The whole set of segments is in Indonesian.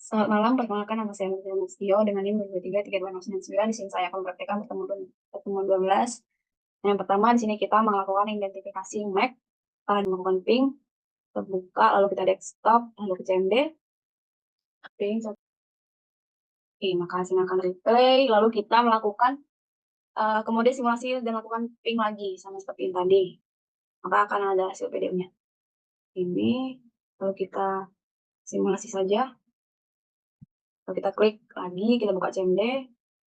Selamat malam, perkenalkan nama saya Nurul Mustio dengan NIM 2333299. Di sini saya akan mempraktikkan pertemuan 12. Yang pertama, di sini kita melakukan identifikasi MAC, melakukan ping, terbuka, lalu kita desktop, lalu ke CMD, ping. Oke, maka hasilnya akan replay, lalu kita melakukan kemudian simulasi dan lakukan ping lagi, sama seperti yang tadi. Maka akan ada hasil PDF-nya. Ini, lalu kita simulasi saja. Lalu kita klik lagi, kita buka CMD,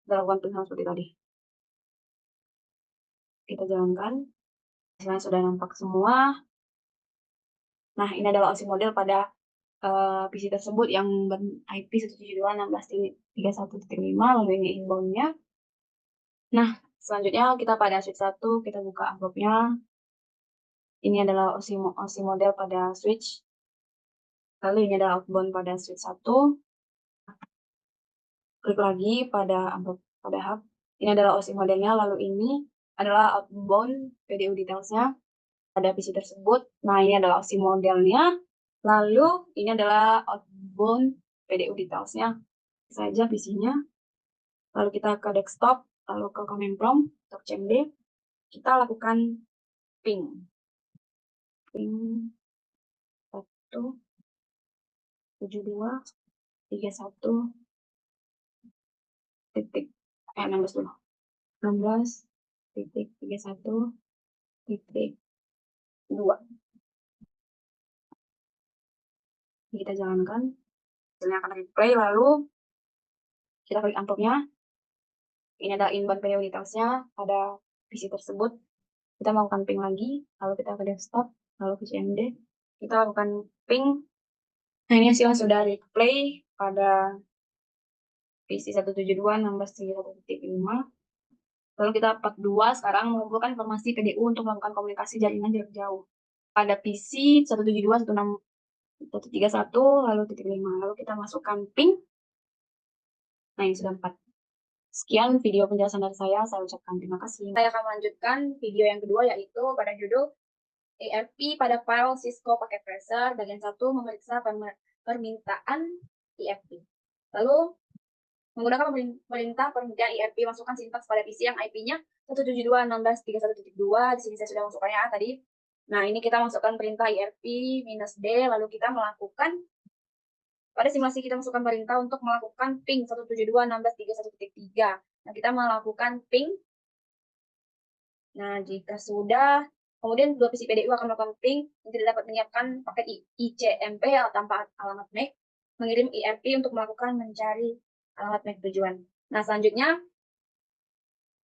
kita lakukan ping sama seperti tadi. Kita jalankan, hasilnya sudah nampak semua. Nah, ini adalah OSI model pada PC tersebut yang ber-IP 172.16.31.5, lalu ini inbound-nya. Nah, selanjutnya kita pada switch 1, kita buka amplopnya. Ini adalah OSI model pada switch. Lalu ini adalah outbound pada switch 1. Klik lagi pada amplop pada hub. Ini adalah OSI modelnya, lalu ini adalah outbound PDU details-nya pada PC tersebut. Nah, ini adalah OSI modelnya. Lalu ini adalah outbound PDU details-nya saja PC-nya. Lalu kita ke desktop, lalu ke command prompt untuk CMD. Kita lakukan ping 172.31 titik 16 dulu 16.31.2. Kita jalankan, hasilnya akan replay, lalu kita klik amplopnya. Ini adalah inbound prioritasnya pada PC tersebut. Kita melakukan ping lagi, lalu kita ke desktop, lalu ke CMD. Kita lakukan ping. Nah, ini hasilnya sudah replay pada PC 172.16.31.5. Lalu kita part 2 sekarang mengumpulkan informasi PDU untuk melakukan komunikasi jaringan jarak jauh. Pada PC 172.16.131, lalu titik 5. Lalu kita masukkan ping. Nah, ini sudah 4. Sekian video penjelasan dari saya ucapkan terima kasih. Saya akan melanjutkan video yang kedua, yaitu pada judul ERP pada file Cisco paket tracer, bagian 1 memeriksa permintaan ERP. Lalu menggunakan perintah permintaan ERP, masukkan sintaks pada PC yang IP-nya 172.16.31.2. Di sini saya sudah masukkannya tadi. Nah, ini kita masukkan perintah ERP -D, lalu kita melakukan pada simulasi kita masukkan perintah untuk melakukan ping 172.16.31.3. Nah, kita melakukan ping. Nah, jika sudah, kemudian dua PC PDU akan melakukan ping yang tidak dapat menyiapkan paket ICMP tanpa alamat MAC, mengirim ERP untuk melakukan mencari alamat MAC tujuan. Nah, selanjutnya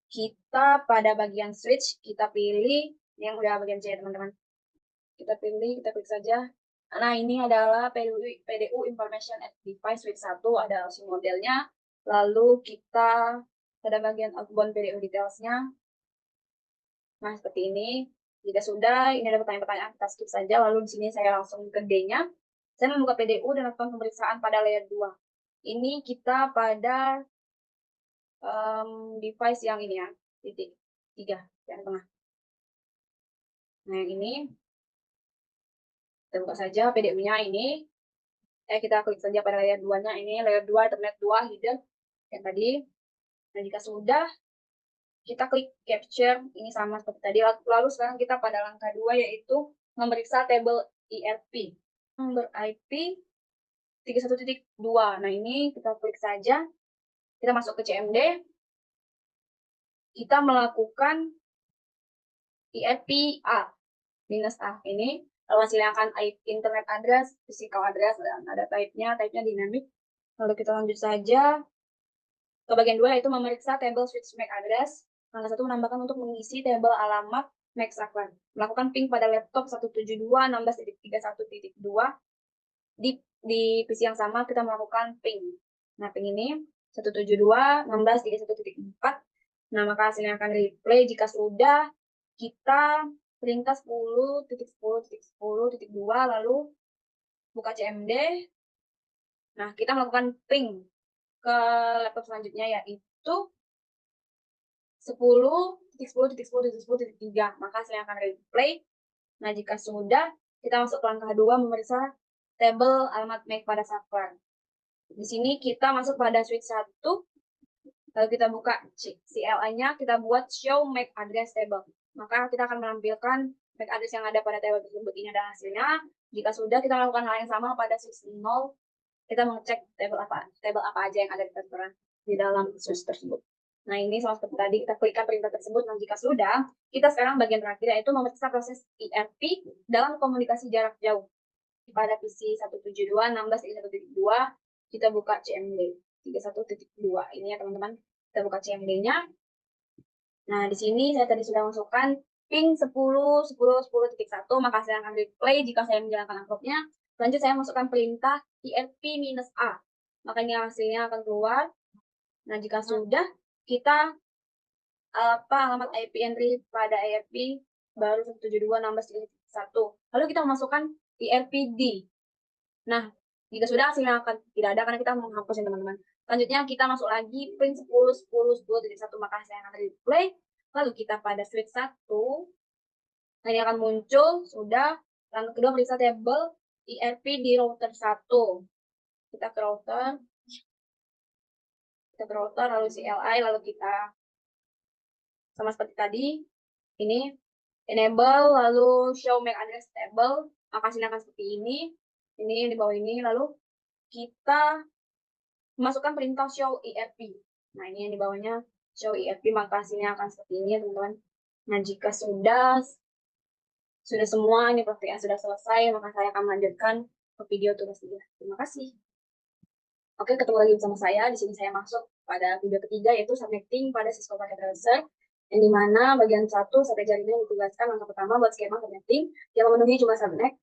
kita pada bagian switch, kita pilih yang udah bagian C, teman-teman. Kita pilih, kita klik saja. Nah, ini adalah PDU Information at Device Switch 1, ada OSI modelnya. Lalu kita pada bagian outbound PDU details-nya. Nah, seperti ini. Jika sudah, ini ada pertanyaan-pertanyaan, kita skip saja. Lalu di sini saya langsung ke D-nya. Saya membuka PDU dan lakukan pemeriksaan pada layer 2. Ini kita pada device yang ini ya, titik 3, yang tengah. Nah, yang ini. Kita buka saja PDU-nya ini. Kita klik saja pada layer 2-nya ini, layer 2, Ethernet 2, hidden, yang tadi. Dan jika sudah, kita klik capture, ini sama seperti tadi. Lalu sekarang kita pada langkah 2, yaitu memeriksa tabel ERP. Nomor IP 31.2. Nah, ini kita klik saja. Kita masuk ke CMD. Kita melakukan ERP A, -A ini. Lalu hasilnya akan internet address, physical address, dan ada type-nya dynamic. Lalu kita lanjut saja ke bagian 2, yaitu memeriksa tabel switch MAC address. Langkah 1 menambahkan untuk mengisi tabel alamat MAC saklar. Melakukan ping pada laptop 172.16.31.2. Di PC yang sama kita melakukan ping. Nah, ping ini 172.16.31.4. Nah, maka hasilnya akan replay. Jika sudah, kita perintah 10.10.10.2, lalu buka CMD. Nah, kita melakukan ping ke laptop selanjutnya, yaitu 10.10.10.10.3. Maka hasilnya akan replay. Nah, jika sudah, kita masuk ke langkah 2, memeriksa tabel alamat MAC pada saklar. Di sini kita masuk pada switch 1, lalu kita buka CLI-nya, kita buat show MAC address table. Maka kita akan menampilkan MAC address yang ada pada table tersebut. Ini adalah hasilnya. Jika sudah, kita melakukan hal yang sama pada switch 0. Kita mengecek table apa aja yang ada tertera di dalam switch tersebut. Nah, ini sama seperti tadi, kita klikkan perintah tersebut. Nah, jika sudah, kita sekarang bagian terakhir yaitu memeriksa proses IRP dalam komunikasi jarak jauh. Pada PC 172.16.1.2, kita buka CMD 31.2. Ini ya teman-teman, kita buka CMD-nya. Nah, di sini saya tadi sudah masukkan ping 10.10.10.1, maka saya akan replay jika saya menjalankan uploadnya. Lanjut saya masukkan perintah IRP-A, maka ini hasilnya akan keluar. Nah, jika sudah, kita alamat IP entry pada IRP baru 172.16.1. Lalu kita memasukkan IRPD. Nah, jika sudah hasilnya akan tidak ada karena kita menghapus ya teman-teman. Selanjutnya kita masuk lagi print 10.10.10.1, maka saya akan replay. Lalu kita pada switch 1. Nah, ini akan muncul sudah. Langkah kedua periksa table IRP di router 1. Kita ke router. Lalu CLI, lalu kita sama seperti tadi. Ini enable, lalu show MAC address table. Maka hasilnya akan seperti ini. Ini yang di bawah ini. Lalu kita masukkan perintah show IRP. Nah, ini yang di bawahnya show IRP, maka hasilnya akan seperti ini, teman-teman. Nah, jika sudah semua, ini praktiknya sudah selesai, maka saya akan melanjutkan ke video tugas 3. Terima kasih. Oke, ketemu lagi bersama saya. Di sini saya masuk pada video ketiga, yaitu subnetting pada Cisco Packet Tracer, yang dimana bagian 1 sampai jaringan ditugaskan. Langkah pertama buat skema subnetting yang memenuhi jumlah subnet,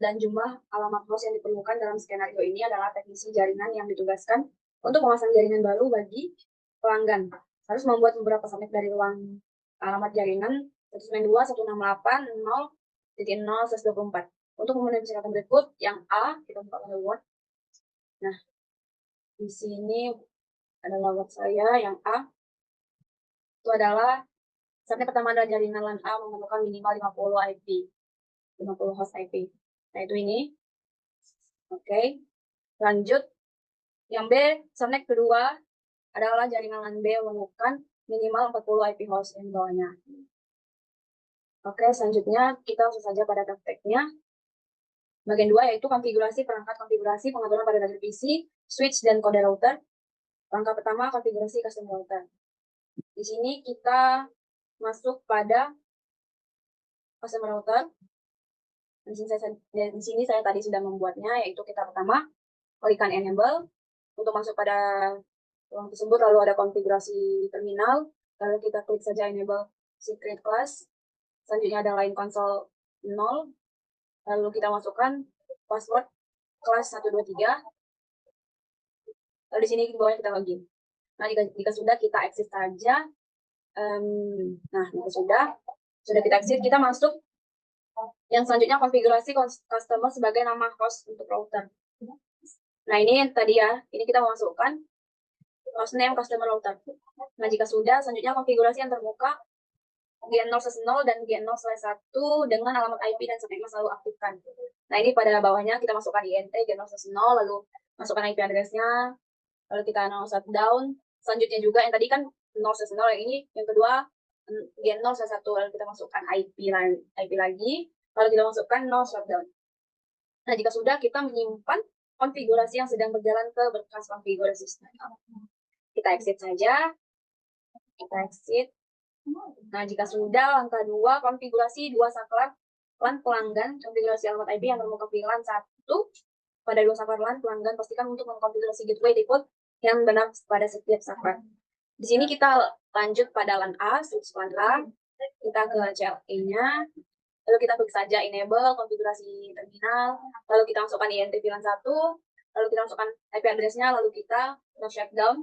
dan jumlah alamat host yang diperlukan dalam skenario ini adalah teknisi jaringan yang ditugaskan untuk memasang jaringan baru bagi pelanggan. Harus membuat beberapa subnet dari ruang alamat jaringan 192.168.0.0/24. Untuk memenuhi persyaratan berikut, yang A, kita buka pada Word. Nah, di sini adalah Word saya, yang A. Itu adalah, subnet pertama adalah jaringan LAN A memerlukan minimal 50 host IP. Nah, itu ini. Oke. Lanjut. Yang B, subnet kedua adalah jaringan LAN B memerlukan minimal 40 IP host yang bawahnya. Oke, selanjutnya kita langsung saja pada prakteknya. Bagian 2 yaitu konfigurasi perangkat konfigurasi pengaturan pada data PC, switch, dan kode router. Langkah pertama, konfigurasi custom router. Di sini kita masuk pada custom router. Di sini saya tadi sudah membuatnya, yaitu kita pertama klikkan enable untuk masuk pada ruang tersebut, lalu ada konfigurasi terminal, lalu kita klik saja enable secret class. Selanjutnya ada line console 0, lalu kita masukkan password kelas 123. Lalu di sini di bawahnya kita login. Nah, jika sudah, kita exit saja. Nah, jika sudah kita exit, kita masuk yang selanjutnya konfigurasi customer sebagai nama host untuk router. Nah, ini yang tadi ya, ini kita masukkan hostname customer router. Nah, jika sudah, selanjutnya konfigurasi yang terbuka GN0/0 dan GN0/1 dengan alamat IP dan subnet selalu aktifkan. Nah, ini pada bawahnya kita masukkan INT GN0/0, lalu masukkan IP address-nya, lalu kita no shutdown. Selanjutnya juga yang tadi kan 0/0, yang ini yang kedua GN0/1, lalu kita masukkan IP lagi, lalu kita masukkan no shutdown. Nah, jika sudah, kita menyimpan konfigurasi yang sedang berjalan ke berkas konfigurasi sistem. Kita exit saja. Kita exit. Nah, jika sudah, langkah 2, konfigurasi 2 saklar LAN pelanggan, konfigurasi alamat IP yang termuka di LAN 1. Pada 2 saklar LAN pelanggan, pastikan untuk mengkonfigurasi gateway default yang benar pada setiap saklar. Di sini kita lanjut pada LAN A, switch LAN A. Kita ke CLI-nya. Lalu kita klik saja enable konfigurasi terminal. Lalu kita masukkan INT LAN 1. Lalu kita masukkan IP address-nya. Lalu kita no shutdown.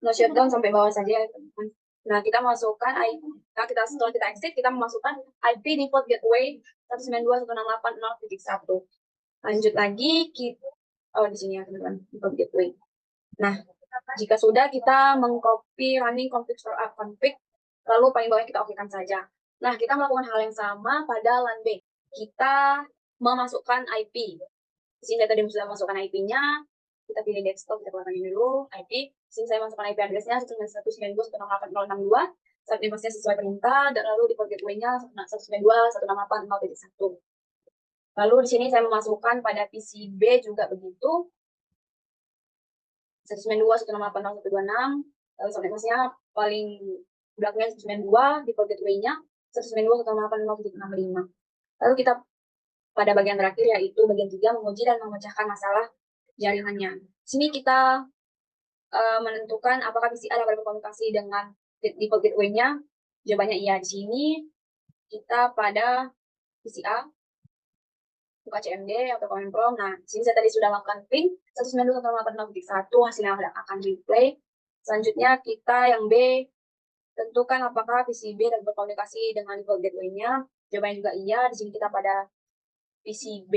No shutdown sampai bawah saja. Nah, kita masukkan IP. Nah, setelah kita exit, kita memasukkan IP default gateway 192.168.0.1. Lanjut lagi, di sini ya teman-teman, default gateway. Nah, jika sudah, kita mengcopy running config store up config, lalu paling bawah kita okekan saja. Nah, kita melakukan hal yang sama pada LAN B. Kita memasukkan IP. Di sini saya tadi sudah masukkan IP-nya, kita pilih desktop, kita keluarkan ini dulu, IP. Di sini saya masukkan IP address-nya 192.168.062, saat infosnya sesuai perintah, dan lalu di port gateway-nya 192.168.0.1. Lalu di sini saya memasukkan pada PC B juga begitu, 192.168.0.126, lalu saat infosnya paling belakangnya 192, di port gateway-nya 192.168.0.65. Lalu kita pada bagian terakhir, yaitu bagian 3, menguji dan memecahkan masalah jaringannya. Di sini kita menentukan apakah PC A dapat berkomunikasi dengan default gateway-nya. Jawabannya iya. Di sini kita pada PC A, buka CMD atau command prompt. Nah, di sini saya tadi sudah melakukan ping 192.168.0.1, hasilnya akan replay. Selanjutnya kita yang B, tentukan apakah PC B dapat berkomunikasi dengan default gateway-nya. Jawabannya juga iya. Di sini kita pada PC B,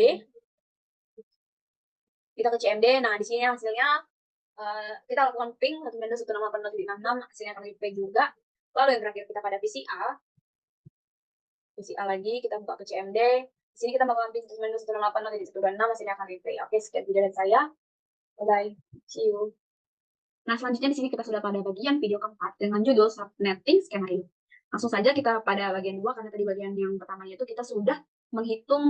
kita ke CMD. Nah, di sini hasilnya kita lakukan ping 192.168.0.66, hasilnya akan replay juga. Lalu yang terakhir kita pada PC A lagi, kita buka ke CMD. Di sini kita melakukan ping 192.168.0.126, hasilnya akan replay. Oke, sekian video dari saya. Bye-bye. See you. Nah, selanjutnya di sini kita sudah pada bagian video keempat dengan judul subnetting skenario. Langsung saja kita pada bagian 2, karena tadi bagian yang pertamanya itu kita sudah menghitung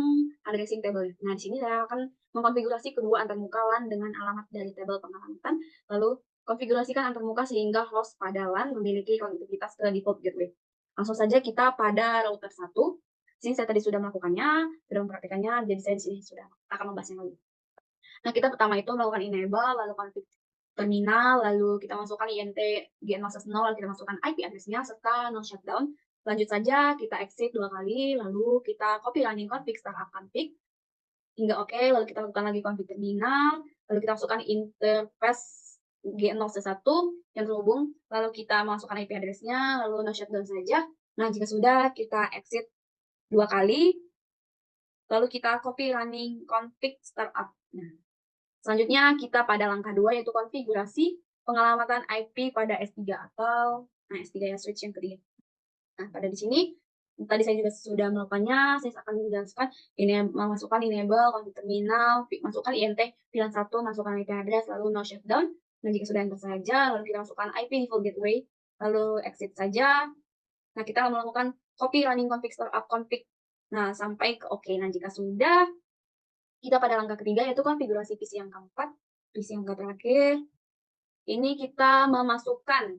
addressing table. Nah, di sini saya akan mengkonfigurasi kedua antarmuka LAN dengan alamat dari tabel pengamatan, lalu konfigurasikan antarmuka sehingga host pada LAN memiliki konektivitas ke default gateway. Langsung saja kita pada router 1. Di sini saya tadi sudah melakukannya, sudah mempraktikannya, jadi saya di sini sudah akan membahasnya lagi. Nah, kita pertama itu melakukan enable, lalu config terminal, lalu kita masukkan INT GN0, lalu kita masukkan IP address-nya serta no shutdown. Lanjut saja, kita exit 2 kali, lalu kita copy running config startup config hingga oke, lalu kita lakukan lagi config terminal, lalu kita masukkan interface GN01 yang terhubung, lalu kita masukkan IP address-nya, lalu no shutdown saja. Nah, jika sudah, kita exit 2 kali, lalu kita copy running config startup. Nah, selanjutnya kita pada langkah 2, yaitu konfigurasi pengalamatan IP pada S3 atau S3 ya, switch yang ketiga. Nah, pada di sini tadi saya juga sudah melakukannya, saya akan menjelaskan ini memasukkan enable config terminal, masukkan INT pilihan 1, masukkan IP address, lalu no shutdown. Nah, jika sudah enter saja, lalu kita masukkan IP default gateway, lalu exit saja. Nah, kita melakukan copy running config startup config. Nah, sampai ke oke. Nah, jika sudah, kita pada langkah ketiga, yaitu konfigurasi PC yang keempat, PC yang terakhir. Ini kita memasukkan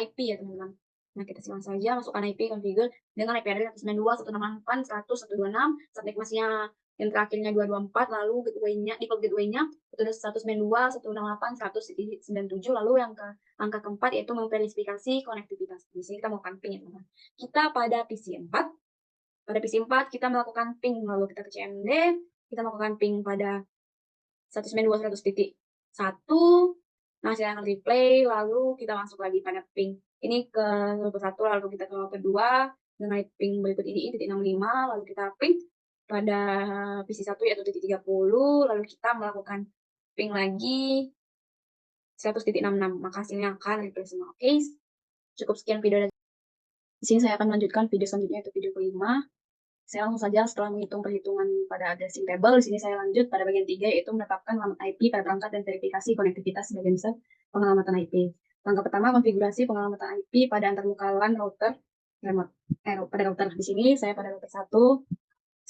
IP ya teman-teman. Nah, kita silang saja, masukkan IP configure dengan IP address 192.168.100.126, subnetmasnya yang terakhirnya 224, lalu gateway-nya, default gateway-nya itu 192.168.100.97, lalu yang ke angka keempat yaitu memverifikasi konektivitas. Di sini kita mau ping ya teman-teman. Kita pada PC 4. Pada PC 4 kita melakukan ping, lalu kita ke CMD, kita melakukan ping pada 192.100.1. Nah, hasilnya akan replay, lalu kita masuk lagi pada ping. Ini ke router 1, lalu kita ke kedua dengan ping berikut ini, titik 65, lalu kita ping pada PC 1 yaitu titik 30, lalu kita melakukan ping lagi 100.66, maka hasilnya akan replay semua. Oke, cukup sekian video dari di sini. Saya akan melanjutkan video selanjutnya, yaitu video kelima. Saya langsung saja setelah menghitung perhitungan pada addressing table, di sini saya lanjut pada bagian 3, yaitu menetapkan alamat IP pada perangkat dan verifikasi konektivitas sebagian besar pengalamatan IP. Langkah pertama, konfigurasi pengalamatan IP pada antarmuka LAN router pada router. Di sini saya pada router 1,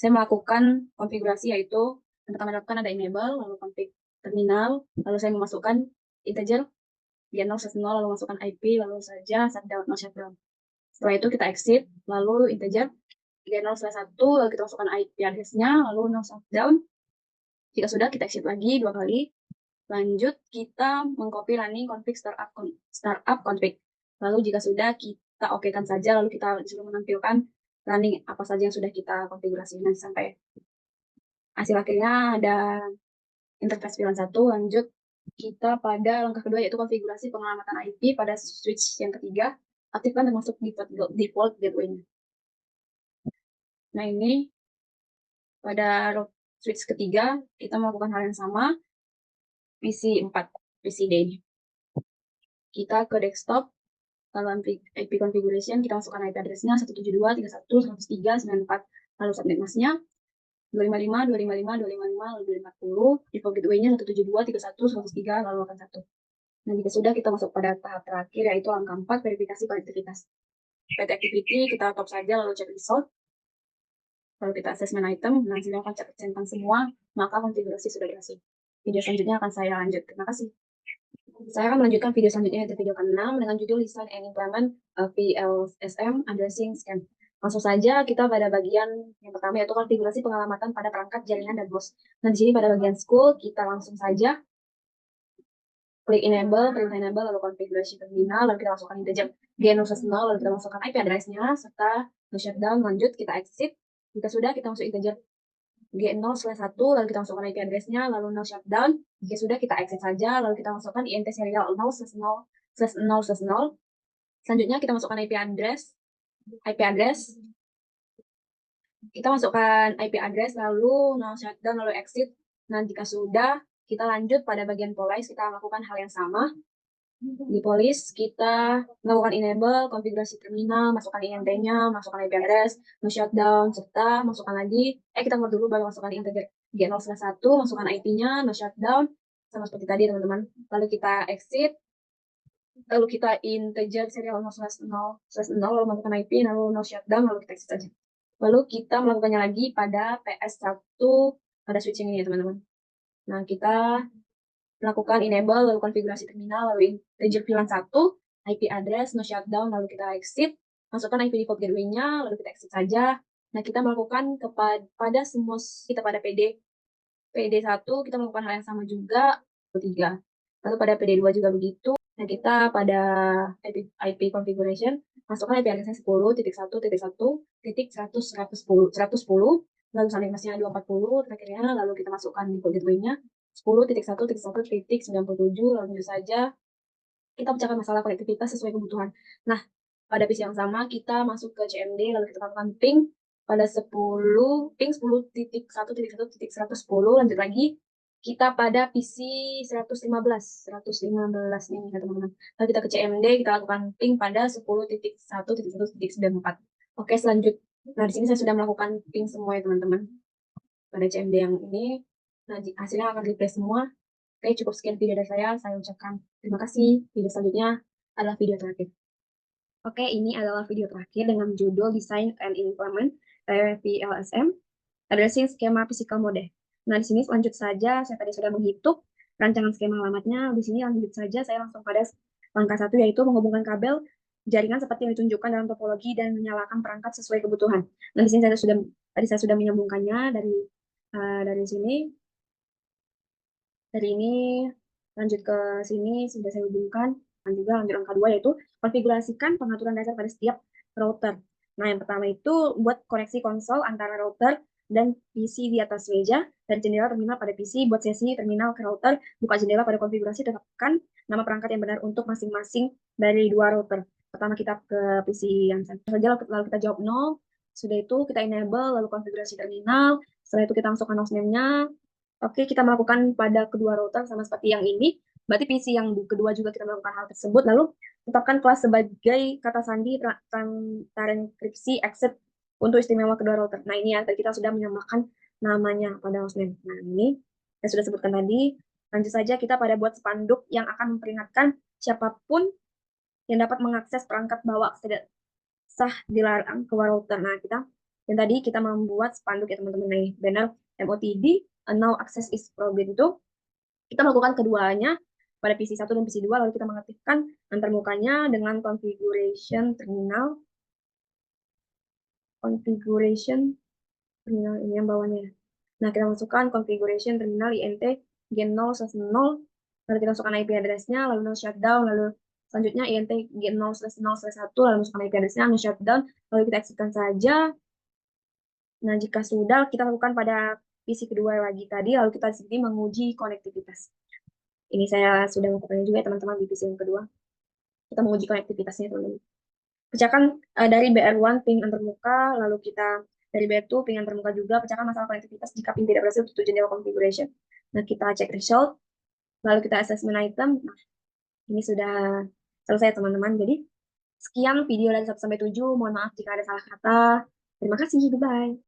saya melakukan konfigurasi, yaitu yang pertama dilakukan ada enable, lalu config terminal, lalu saya memasukkan integer GN0, lalu masukkan IP, lalu saja shutdown, no shutdown. Setelah itu kita exit, lalu integer GN0/1, lalu kita masukkan IP address-nya, lalu no shutdown. Jika sudah, kita exit lagi 2 kali. Lanjut, kita mengcopy running config startup config. Lalu jika sudah, kita okekan saja, lalu kita disuruh menampilkan running apa saja yang sudah kita konfigurasi. Nanti sampai hasil akhirnya ada interface pilihan 1. Lanjut, kita pada langkah kedua, yaitu konfigurasi pengalamatan IP pada switch yang ketiga. Aktifkan termasuk default gateway-nya. Nah, ini pada switch ketiga, kita melakukan hal yang sama, PC 4, PC D ini. Kita ke desktop, dalam IP configuration, kita masukkan IP address-nya 172.168.103.94, lalu subnet mask-nya. 255, 255, 255, lalu 240, default gateway-nya 172, 31, 103, lalu 81. Nah, jika sudah, kita masuk pada tahap terakhir, yaitu angka 4, verifikasi konektivitas. PT activity, kita top saja, lalu cek result. Lalu kita assessment item, nah hasilnya akan centang semua, maka konfigurasi sudah berhasil. Video selanjutnya akan saya lanjut. Terima kasih. Saya akan melanjutkan video selanjutnya, yaitu video ke-6 dengan judul Design and Implement VLSM Addressing Scam. Langsung saja kita pada bagian yang pertama, yaitu konfigurasi pengalamatan pada perangkat jaringan dan host. Nah, di sini pada bagian school, kita langsung saja klik enable, perintah enable, lalu konfigurasi terminal, lalu kita masukkan integer G0/0, lalu kita masukkan IP address-nya, serta shutdown, lanjut, kita exit. Jika sudah, kita masuk integer G0/1, lalu kita masukkan IP address-nya, lalu no shutdown. Jika sudah, kita exit saja, lalu kita masukkan int serial 0/0/0/0. Selanjutnya, kita masukkan IP address. Kita masukkan IP address, lalu no shutdown, lalu exit. Nah, jika sudah, kita lanjut pada bagian police, kita lakukan hal yang sama. Di police, kita melakukan enable, konfigurasi terminal, masukkan INT-nya, masukkan IP address, no shutdown, serta masukkan lagi, kita buat dulu baru masukkan integer G0/1, masukkan IP-nya, no shutdown, sama seperti tadi teman-teman. Lalu kita exit, lalu kita integer serial 0/0/0, lalu masukkan IP, lalu no shutdown, lalu kita exit saja. Lalu kita melakukannya lagi pada PS1, pada switching ini ya teman-teman. Nah, kita melakukan enable, lalu konfigurasi terminal, lalu integer VLAN 1, IP address, no shutdown, lalu kita exit, masukkan IP default gateway-nya, lalu kita exit saja. Nah, kita melakukan pada semua, kita pada PD1, kita melakukan hal yang sama juga, 3. Lalu pada PD2 juga begitu. Nah, kita pada IP configuration, masukkan IP address-nya 10.1.1.100.110, lalu sanding masnya 240, terakhirnya, lalu kita masukkan default gateway-nya, 10.1.1.97, lalu saja kita pecahkan masalah konektivitas sesuai kebutuhan. Nah, pada PC yang sama, kita masuk ke CMD, lalu kita lakukan ping pada 10, ping 10.1.1.110, lanjut lagi, kita pada PC 115 ini ya teman-teman. Lalu kita ke CMD, kita lakukan ping pada 10.1.1.94. Oke, selanjutnya, nah di sini saya sudah melakukan ping semua ya teman-teman. Pada CMD yang ini, nah hasilnya akan replay semua. Oke, cukup sekian video dari saya ucapkan terima kasih. Video selanjutnya adalah video terakhir. Oke, ini adalah video terakhir dengan judul Design and Implement VLSM Addressing Skema Physical Mode. Nah, di sini lanjut saja, saya tadi sudah menghitung rancangan skema alamatnya. Di sini lanjut saja, saya langsung pada langkah 1, yaitu menghubungkan kabel jaringan seperti yang ditunjukkan dalam topologi dan menyalakan perangkat sesuai kebutuhan. Nah, di sini saya sudah menyambungkannya dari sini. Dari ini lanjut ke sini sudah saya hubungkan, dan juga lanjut angka 2, yaitu konfigurasikan pengaturan dasar pada setiap router. Nah, yang pertama itu buat koneksi konsol antara router dan PC di atas meja, dari jendela terminal pada PC, buat sesi terminal ke router, buka jendela pada konfigurasi, tetapkan nama perangkat yang benar untuk masing-masing dari dua router. Pertama kita ke PC yang saja, lalu kita jawab 0, sudah itu kita enable, lalu konfigurasi terminal, setelah itu kita masukkan hostname-nya. Oke, kita melakukan pada kedua router sama seperti yang ini. Berarti PC yang kedua juga kita melakukan hal tersebut. Lalu tetapkan kelas sebagai kata sandi transenkripsi exit untuk istimewa kedua router. Nah, ini ya, kita sudah menyamakan namanya pada hostname. Nah, ini saya sudah sebutkan tadi. Lanjut saja kita pada buat spanduk yang akan memperingatkan siapapun yang dapat mengakses perangkat bawah tidak sah dilarang keluar router. Nah, dan tadi kita membuat spanduk ya teman-teman, nih banner MOTD now access is forbidden itu kita melakukan keduanya pada PC 1 dan PC 2, lalu kita mengaktifkan antarmukanya dengan configuration terminal ini yang bawahnya. Nah, kita masukkan configuration terminal INT G0/0, lalu kita masukkan IP address-nya, lalu no shutdown, lalu selanjutnya INT G0/0/1, lalu masukkan IP address-nya, no shutdown, lalu kita exitkan saja. Nah, jika sudah, kita lakukan pada PC kedua lagi tadi, lalu kita di sini menguji konektivitas. Ini saya sudah melakukannya juga ya teman-teman di PC yang kedua. Kita menguji konektivitasnya teman-teman. Pecahkan dari BR1 ping antarmuka, lalu kita dari BR2 ping antarmuka juga, pecahkan masalah konektivitas jika ping tidak berhasil untuk jendela configuration. Nah, kita cek result, lalu kita assessment item. Nah, ini sudah selesai teman-teman. Jadi, sekian video dari 1 sampai 7. Mohon maaf jika ada salah kata. Terima kasih, goodbye.